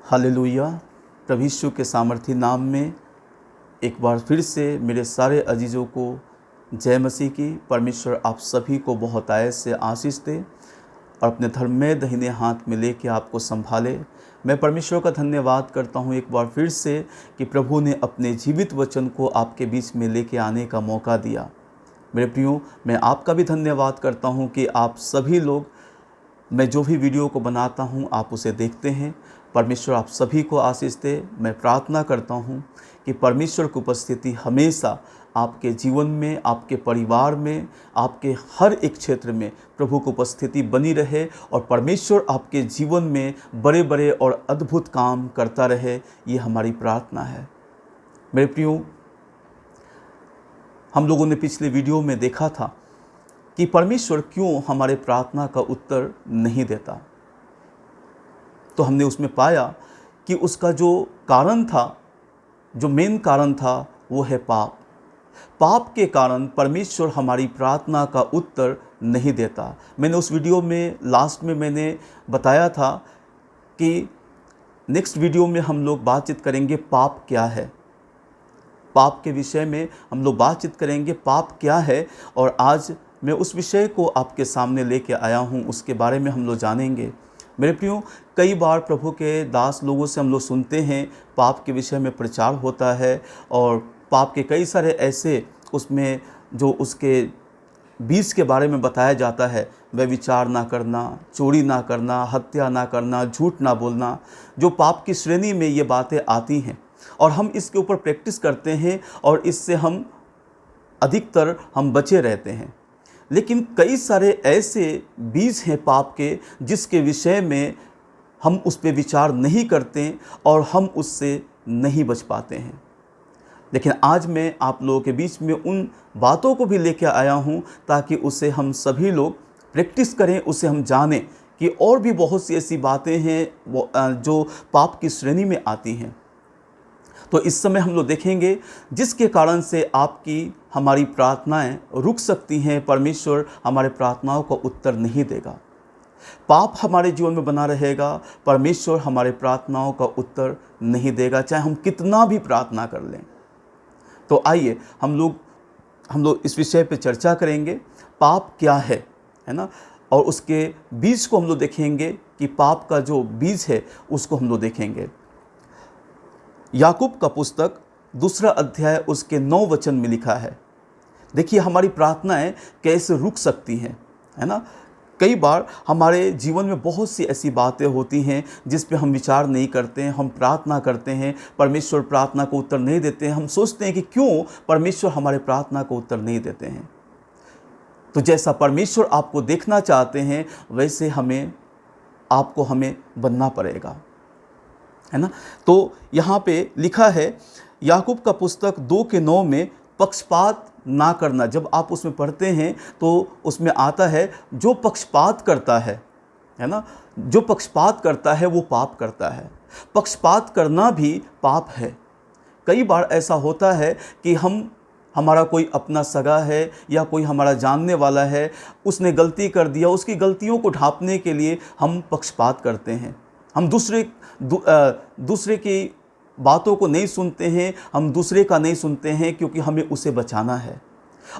Hallelujah. प्रभु यीशु के सामर्थी नाम में एक बार फिर से मेरे सारे अजीज़ों को जय मसीह की। परमेश्वर आप सभी को बहुत आयत से आशीष दे और अपने धर्ममय दाहिने हाथ में लेके आपको संभाले। मैं परमेश्वर का धन्यवाद करता हूँ एक बार फिर से कि प्रभु ने अपने जीवित वचन को आपके बीच में लेके आने का मौका दिया। मेरे प्रियो, मैं आपका भी धन्यवाद करता हूँ कि आप सभी लोग, मैं जो भी वीडियो को बनाता हूँ आप उसे देखते हैं। परमेश्वर आप सभी को आशीष दे। मैं प्रार्थना करता हूँ कि परमेश्वर की उपस्थिति हमेशा आपके जीवन में, आपके परिवार में, आपके हर एक क्षेत्र में प्रभु की उपस्थिति बनी रहे और परमेश्वर आपके जीवन में बड़े बड़े और अद्भुत काम करता रहे। ये हमारी प्रार्थना है। मेरे प्रियो, हम लोगों ने पिछले वीडियो में देखा था कि परमेश्वर क्यों हमारे प्रार्थना का उत्तर नहीं देता। तो हमने उसमें पाया कि उसका जो कारण था, जो मेन कारण था, वो है पाप। पाप के कारण परमेश्वर हमारी प्रार्थना का उत्तर नहीं देता। मैंने उस वीडियो में लास्ट में मैंने बताया था कि नेक्स्ट वीडियो में हम लोग बातचीत करेंगे पाप क्या है। पाप के विषय में हम लोग बातचीत करेंगे, पाप क्या है। और आज मैं उस विषय को आपके सामने लेके आया हूँ, उसके बारे में हम लोग जानेंगे। मेरे प्रियो, कई बार प्रभु के दास लोगों से हम लोग सुनते हैं पाप के विषय में प्रचार होता है और पाप के कई सारे ऐसे उसमें जो उसके बीज के बारे में बताया जाता है। व्यभिचार ना करना, चोरी ना करना, हत्या ना करना, झूठ ना बोलना, जो पाप की श्रेणी में ये बातें आती हैं और हम इसके ऊपर प्रैक्टिस करते हैं और इससे हम अधिकतर हम बचे रहते हैं। लेकिन कई सारे ऐसे बीज हैं पाप के जिसके विषय में हम उस पर विचार नहीं करते और हम उससे नहीं बच पाते हैं। लेकिन आज मैं आप लोगों के बीच में उन बातों को भी लेकर आया हूँ ताकि उसे हम सभी लोग प्रैक्टिस करें, उसे हम जानें कि और भी बहुत सी ऐसी बातें हैं जो पाप की श्रेणी में आती हैं। तो इस समय हम लोग देखेंगे जिसके कारण से आपकी हमारी प्रार्थनाएं रुक सकती हैं। परमेश्वर हमारे प्रार्थनाओं का उत्तर नहीं देगा, पाप हमारे जीवन में बना रहेगा, परमेश्वर हमारे प्रार्थनाओं का उत्तर नहीं देगा, चाहे हम कितना भी प्रार्थना कर लें। तो आइए हम लोग इस विषय पे चर्चा करेंगे, पाप क्या है ना, और उसके बीज को हम लोग देखेंगे कि पाप का जो बीज है उसको हम लोग देखेंगे। याकूब का पुस्तक 2 अध्याय उसके 9 वचन में लिखा है। देखिए हमारी प्रार्थनाएं कैसे रुक सकती हैं, है ना। कई बार हमारे जीवन में बहुत सी ऐसी बातें होती हैं जिस पे हम विचार नहीं करते हैं। हम प्रार्थना करते हैं, परमेश्वर प्रार्थना को उत्तर नहीं देते हैं। हम सोचते हैं कि क्यों परमेश्वर हमारे प्रार्थना को उत्तर नहीं देते हैं। तो जैसा परमेश्वर आपको देखना चाहते हैं वैसे आपको हमें बनना पड़ेगा, है ना। तो यहाँ पे लिखा है याकूब का पुस्तक 2:9 में, पक्षपात ना करना। जब आप उसमें पढ़ते हैं तो उसमें आता है जो पक्षपात करता है ना, जो पक्षपात करता है वो पाप करता है। पक्षपात करना भी पाप है। कई बार ऐसा होता है कि हमारा कोई अपना सगा है या कोई हमारा जानने वाला है, उसने गलती कर दिया, उसकी गलतियों को ढांपने के लिए हम पक्षपात करते हैं। हम दूसरे की बातों को नहीं सुनते हैं, हम दूसरे का नहीं सुनते हैं क्योंकि हमें उसे बचाना है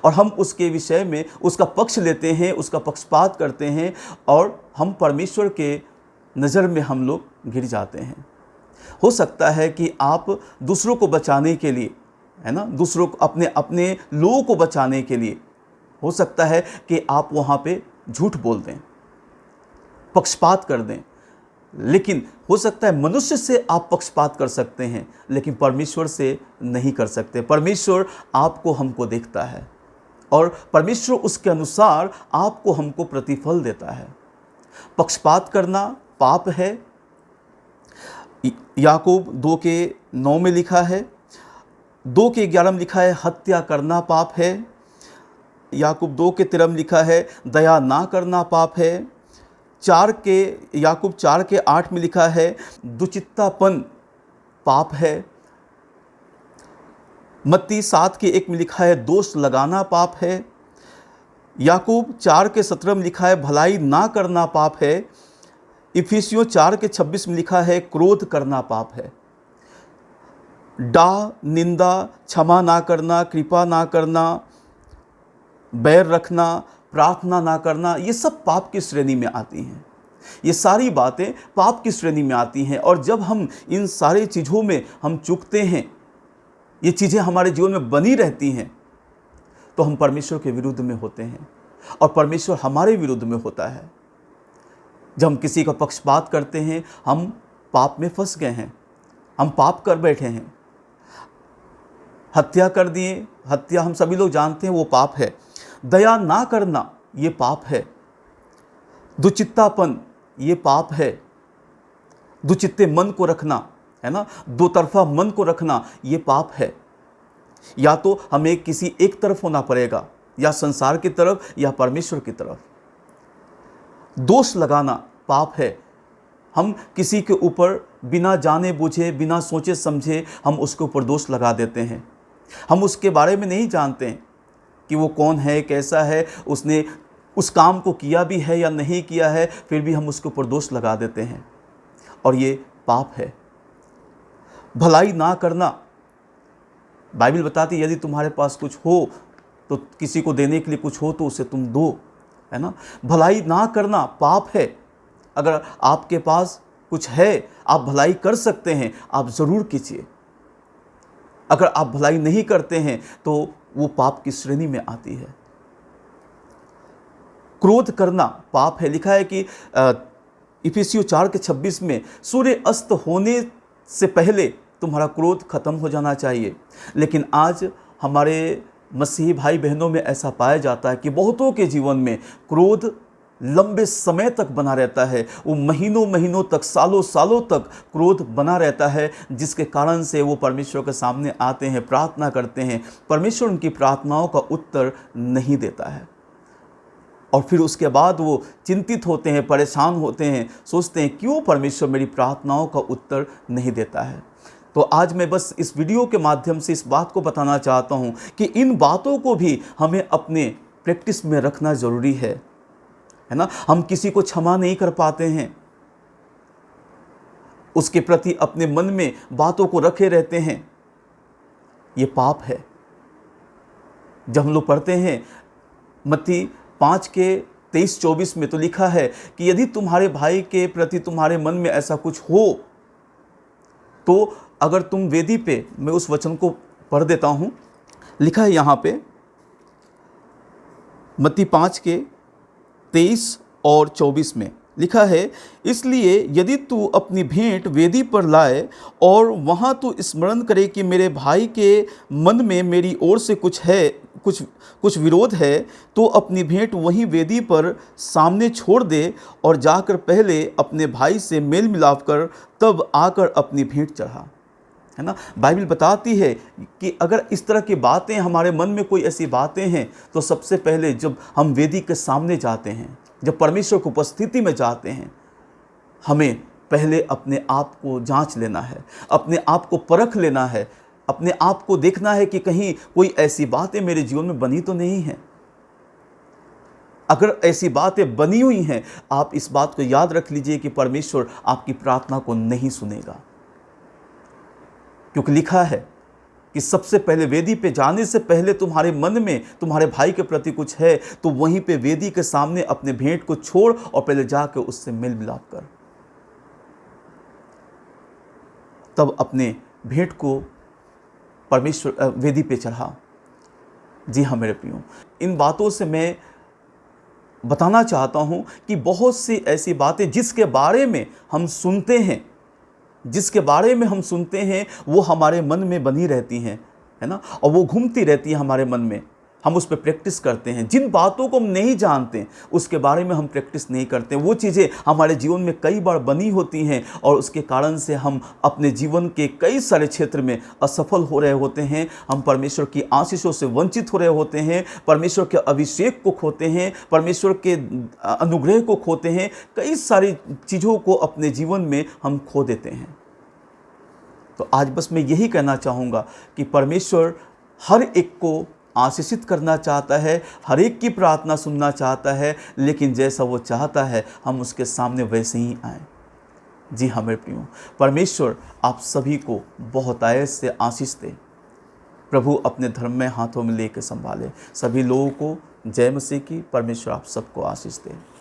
और हम उसके विषय में उसका पक्ष लेते हैं, उसका पक्षपात करते हैं और हम परमेश्वर के नज़र में हम लोग गिर जाते हैं। हो सकता है कि आप दूसरों को बचाने के लिए, है ना, दूसरों को अपने लोगों को बचाने के लिए हो सकता है कि आप वहाँ पे झूठ बोल दें, पक्षपात कर दें। लेकिन हो सकता है मनुष्य से आप पक्षपात कर सकते हैं लेकिन परमेश्वर से नहीं कर सकते। परमेश्वर आपको हमको देखता है और परमेश्वर उसके अनुसार आपको हमको प्रतिफल देता है। पक्षपात करना पाप है। याकूब 2:9 में लिखा है, 2:11 में लिखा है हत्या करना पाप है। याकूब 2:13 में लिखा है दया ना करना पाप है। याकूब 4:8 में लिखा है दुचित्तापन पाप है। मत्ती 7:1 में लिखा है दोष लगाना पाप है। याकूब 4:17 में लिखा है भलाई ना करना पाप है। इफिसियों 4:26 में लिखा है, क्रोध करना पाप है। डाह, निंदा, क्षमा ना करना, कृपा ना करना, बैर रखना, प्रार्थना ना करना, ये सब पाप की श्रेणी में आती हैं। ये सारी बातें पाप की श्रेणी में आती हैं। और जब हम इन सारी चीज़ों में हम चूकते हैं, ये चीज़ें हमारे जीवन में बनी रहती हैं, तो हम परमेश्वर के विरुद्ध में होते हैं और परमेश्वर हमारे विरुद्ध में होता है। जब हम किसी का पक्षपात करते हैं, हम पाप में फंस गए हैं, हम पाप कर बैठे हैं। हत्या कर दिए, हत्या हम सभी लोग जानते हैं वो पाप है। दया ना करना ये पाप है। दुचित्तापन ये पाप है। दुचित्ते मन को रखना, है ना, दो तरफा मन को रखना ये पाप है। या तो हमें किसी एक तरफ होना पड़ेगा, या संसार की तरफ या परमेश्वर की तरफ। दोष लगाना पाप है। हम किसी के ऊपर बिना जाने बूझे, बिना सोचे समझे हम उसके ऊपर दोष लगा देते हैं। हम उसके बारे में नहीं जानते हैं कि वो कौन है, कैसा है, उसने उस काम को किया भी है या नहीं किया है, फिर भी हम उसके ऊपर दोष लगा देते हैं और ये पाप है। भलाई ना करना, बाइबल बताती है यदि तुम्हारे पास कुछ हो तो किसी को देने के लिए कुछ हो तो उसे तुम दो, है ना। भलाई ना करना पाप है। अगर आपके पास कुछ है, आप भलाई कर सकते हैं, आप ज़रूर कीजिए। अगर आप भलाई नहीं करते हैं तो वो पाप की श्रेणी में आती है। क्रोध करना पाप है। लिखा है कि इफिसियों 4:26 में, सूर्य अस्त होने से पहले तुम्हारा क्रोध खत्म हो जाना चाहिए। लेकिन आज हमारे मसीही भाई बहनों में ऐसा पाया जाता है कि बहुतों के जीवन में क्रोध लंबे समय तक बना रहता है। वो महीनों महीनों तक, सालों सालों तक क्रोध बना रहता है, जिसके कारण से वो परमेश्वर के सामने आते हैं, प्रार्थना करते हैं। परमेश्वर उनकी प्रार्थनाओं का उत्तर नहीं देता है और फिर उसके बाद वो चिंतित होते हैं, परेशान होते हैं, सोचते हैं क्यों परमेश्वर मेरी प्रार्थनाओं का उत्तर नहीं देता है। तो आज मैं बस इस वीडियो के माध्यम से इस बात को बताना चाहता हूँ कि इन बातों को भी हमें अपने प्रैक्टिस में रखना ज़रूरी है ना। हम किसी को क्षमा नहीं कर पाते हैं, उसके प्रति अपने मन में बातों को रखे रहते हैं, ये पाप है। जब हम लोग पढ़ते हैं मत्ती 5:23-24 में, तो लिखा है कि यदि तुम्हारे भाई के प्रति तुम्हारे मन में ऐसा कुछ हो तो अगर तुम वेदी पे, मैं उस वचन को पढ़ देता हूँ, लिखा है यहाँ पे मत्ती 5:23 और 24 में लिखा है, इसलिए यदि तू अपनी भेंट वेदी पर लाए और वहाँ तू स्मरण करे कि मेरे भाई के मन में मेरी ओर से कुछ विरोध है, तो अपनी भेंट वहीं वेदी पर सामने छोड़ दे और जाकर पहले अपने भाई से मेल मिलाप कर तब आकर अपनी भेंट चढ़ा, है ना। बाइबल बताती है कि अगर इस तरह की बातें हमारे मन में कोई ऐसी बातें हैं तो सबसे पहले जब हम वेदी के सामने जाते हैं, जब परमेश्वर की उपस्थिति में जाते हैं, हमें पहले अपने आप को जांच लेना है, अपने आप को परख लेना है, अपने आप को देखना है कि कहीं कोई ऐसी बातें मेरे जीवन में बनी तो नहीं है। अगर ऐसी बातें बनी हुई हैं, आप इस बात को याद रख लीजिए कि परमेश्वर आपकी प्रार्थना को नहीं सुनेगा, क्योंकि लिखा है कि सबसे पहले वेदी पे जाने से पहले तुम्हारे मन में तुम्हारे भाई के प्रति कुछ है तो वहीं पे वेदी के सामने अपने भेंट को छोड़ और पहले जाकर उससे मेल मिलाप कर, तब अपने भेंट को परमेश्वर वेदी पे चढ़ा। जी हाँ मेरे प्रियो, इन बातों से मैं बताना चाहता हूँ कि बहुत सी ऐसी बातें जिसके बारे में हम सुनते हैं वो हमारे मन में बनी रहती हैं, है ना, और वो घूमती रहती है हमारे मन में। हम उस पर प्रैक्टिस करते हैं। जिन बातों को हम नहीं जानते उसके बारे में हम प्रैक्टिस नहीं करते। वो चीज़ें हमारे जीवन में कई बार बनी होती हैं और उसके कारण से हम अपने जीवन के कई सारे क्षेत्र में असफल हो रहे होते हैं। हम परमेश्वर की आशीषों से वंचित हो रहे होते हैं, परमेश्वर के अभिषेक को खोते हैं, परमेश्वर के अनुग्रह को खोते हैं, कई सारी चीज़ों को अपने जीवन में हम खो देते हैं। तो आज बस मैं यही कहना चाहूँगा कि परमेश्वर हर एक को आशीषित करना चाहता है, हर एक की प्रार्थना सुनना चाहता है, लेकिन जैसा वो चाहता है हम उसके सामने वैसे ही आएँ। जी हाँ मेरे प्रियो, परमेश्वर आप सभी को बहुत आयत से आशीष दे। प्रभु अपने धर्म में हाथों में लेकर संभाले। सभी लोगों को जय मसीह की। परमेश्वर आप सबको आशीष दे।